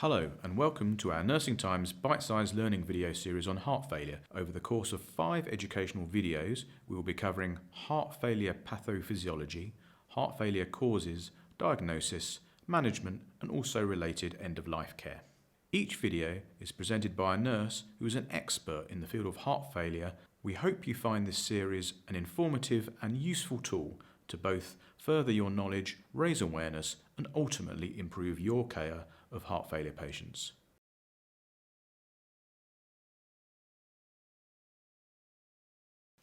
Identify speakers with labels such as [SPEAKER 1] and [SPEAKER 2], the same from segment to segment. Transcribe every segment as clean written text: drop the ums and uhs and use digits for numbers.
[SPEAKER 1] Hello and welcome to our Nursing Times bite-sized learning video series on heart failure. Over the course of 5 educational videos, we will be covering heart failure pathophysiology, heart failure causes, diagnosis, management and also related end-of-life care. Each video is presented by a nurse who is an expert in the field of heart failure. We hope you find this series an informative and useful tool to both further your knowledge, raise awareness and ultimately improve your care of heart failure patients.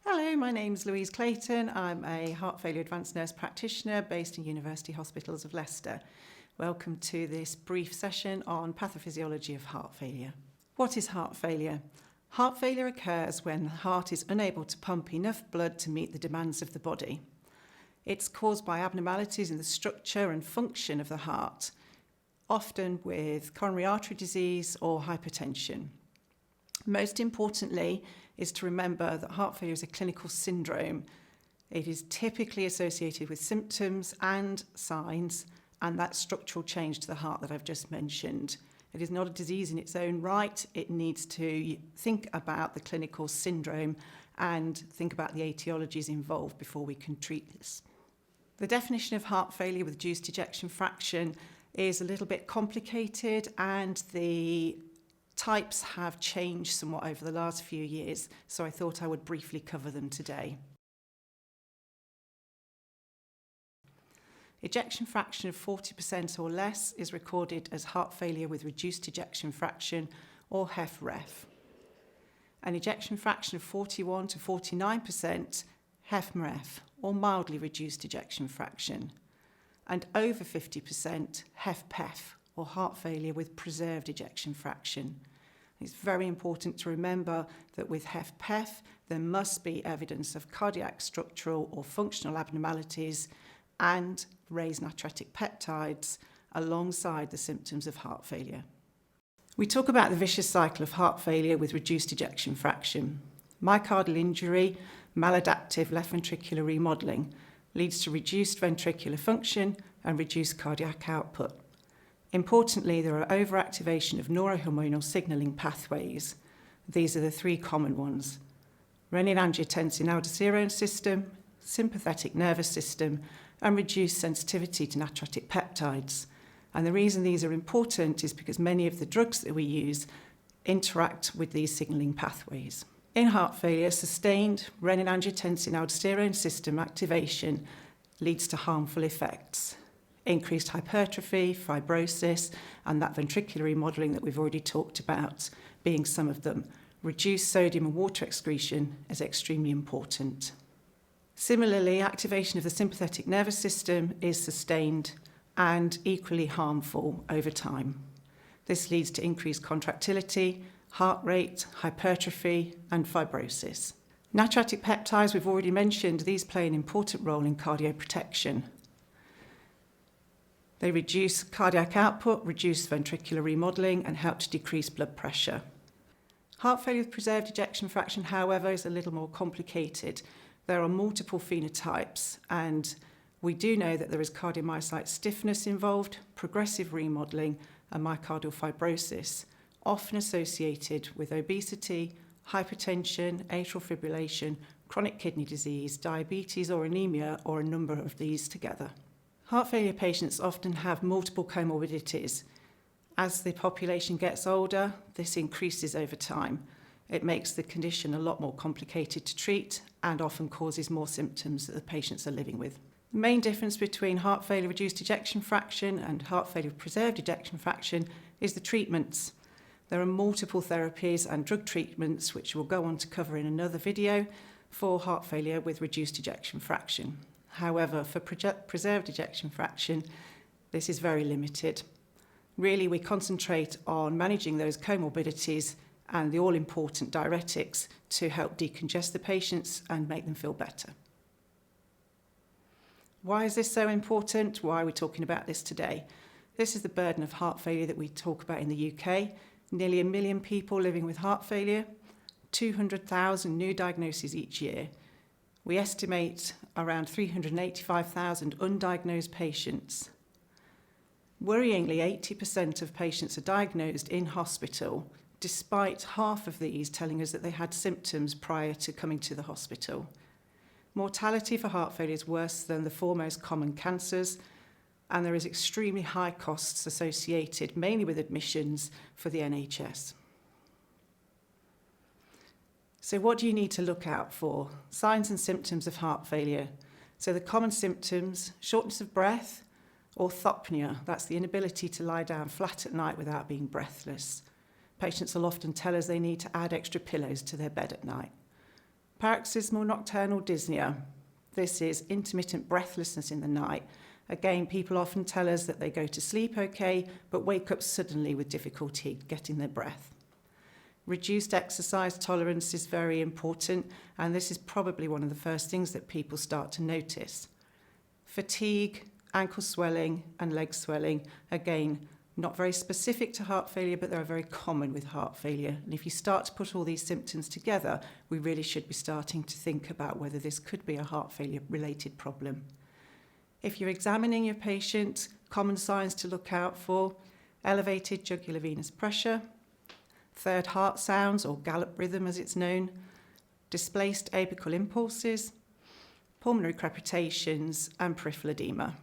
[SPEAKER 2] Hello, my name's Louise Clayton. I'm a heart failure advanced nurse practitioner based in University Hospitals of Leicester. Welcome to this brief session on pathophysiology of heart failure. What is heart failure? Heart failure occurs when the heart is unable to pump enough blood to meet the demands of the body. It's caused by abnormalities in the structure and function of the heart, often with coronary artery disease or hypertension. Most importantly is to remember that heart failure is a clinical syndrome. It is typically associated with symptoms and signs and that structural change to the heart that I've just mentioned. It is not a disease in its own right. It needs to think about the clinical syndrome and think about the etiologies involved before we can treat this. The definition of heart failure with reduced ejection fraction is a little bit complicated and the types have changed somewhat over the last few years, so I thought I would briefly cover them today. Ejection fraction of 40% or less is recorded as heart failure with reduced ejection fraction or HFrEF. An ejection fraction of 41 to 49% HFmrEF or mildly reduced ejection fraction, and over 50% HFpEF or heart failure with preserved ejection fraction. It's very important to remember that with HFpEF there must be evidence of cardiac structural or functional abnormalities and raised natriuretic peptides alongside the symptoms of heart failure. We talk about the vicious cycle of heart failure with reduced ejection fraction. Myocardial injury, maladaptive left ventricular remodeling leads to reduced ventricular function and reduced cardiac output. Importantly, there are overactivation of neurohormonal signalling pathways. These are the 3 common ones: renin-angiotensin-aldosterone system, sympathetic nervous system, and reduced sensitivity to natriuretic peptides. And the reason these are important is because many of the drugs that we use interact with these signalling pathways. In heart failure, sustained renin-angiotensin-aldosterone system activation leads to harmful effects: increased hypertrophy, fibrosis, and that ventricular remodeling that we've already talked about being some of them. Reduced sodium and water excretion is extremely important. Similarly, activation of the sympathetic nervous system is sustained and equally harmful over time. This leads to increased contractility, heart rate, hypertrophy, and fibrosis. Natriuretic peptides, we've already mentioned, these play an important role in cardioprotection. They reduce cardiac output, reduce ventricular remodeling, and help to decrease blood pressure. Heart failure with preserved ejection fraction, however, is a little more complicated. There are multiple phenotypes, and we do know that there is cardiomyocyte stiffness involved, progressive remodeling, and myocardial fibrosis, often associated with obesity, hypertension, atrial fibrillation, chronic kidney disease, diabetes or anemia, or a number of these together. Heart failure patients often have multiple comorbidities. As the population gets older, this increases over time. It makes the condition a lot more complicated to treat and often causes more symptoms that the patients are living with. The main difference between heart failure reduced ejection fraction and heart failure with preserved ejection fraction is the treatments. There are multiple therapies and drug treatments, which we'll go on to cover in another video, for heart failure with reduced ejection fraction. However, for preserved ejection fraction, this is very limited. Really, we concentrate on managing those comorbidities and the all-important diuretics to help decongest the patients and make them feel better. Why is this so important? Why are we talking about this today? This is the burden of heart failure that we talk about in the UK. Nearly 1 million people living with heart failure, 200,000 new diagnoses each year. We estimate around 385,000 undiagnosed patients. Worryingly, 80% of patients are diagnosed in hospital, despite half of these telling us that they had symptoms prior to coming to the hospital. Mortality for heart failure is worse than the four most common cancers, and there is extremely high costs associated, mainly with admissions for the NHS. So what do you need to look out for? Signs and symptoms of heart failure. So the common symptoms: shortness of breath, orthopnea, that's the inability to lie down flat at night without being breathless. Patients will often tell us they need to add extra pillows to their bed at night. Paroxysmal nocturnal dyspnea. This is intermittent breathlessness in the night. Again, people often tell us that they go to sleep okay, but wake up suddenly with difficulty getting their breath. Reduced exercise tolerance is very important, and this is probably one of the first things that people start to notice. Fatigue, ankle swelling, and leg swelling, again, not very specific to heart failure, but they're very common with heart failure. And if you start to put all these symptoms together, we really should be starting to think about whether this could be a heart failure related problem. If you're examining your patient, common signs to look out for: elevated jugular venous pressure, third heart sounds, or gallop rhythm as it's known, displaced apical impulses, pulmonary crepitations, and peripheral edema.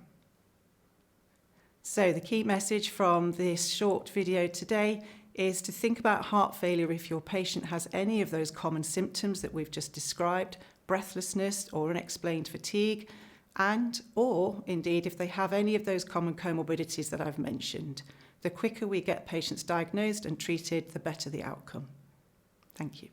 [SPEAKER 2] So the key message from this short video today is to think about heart failure if your patient has any of those common symptoms that we've just described: breathlessness or unexplained fatigue, or indeed if they have any of those common comorbidities that I've mentioned. The quicker we get patients diagnosed and treated, the better the outcome. Thank you.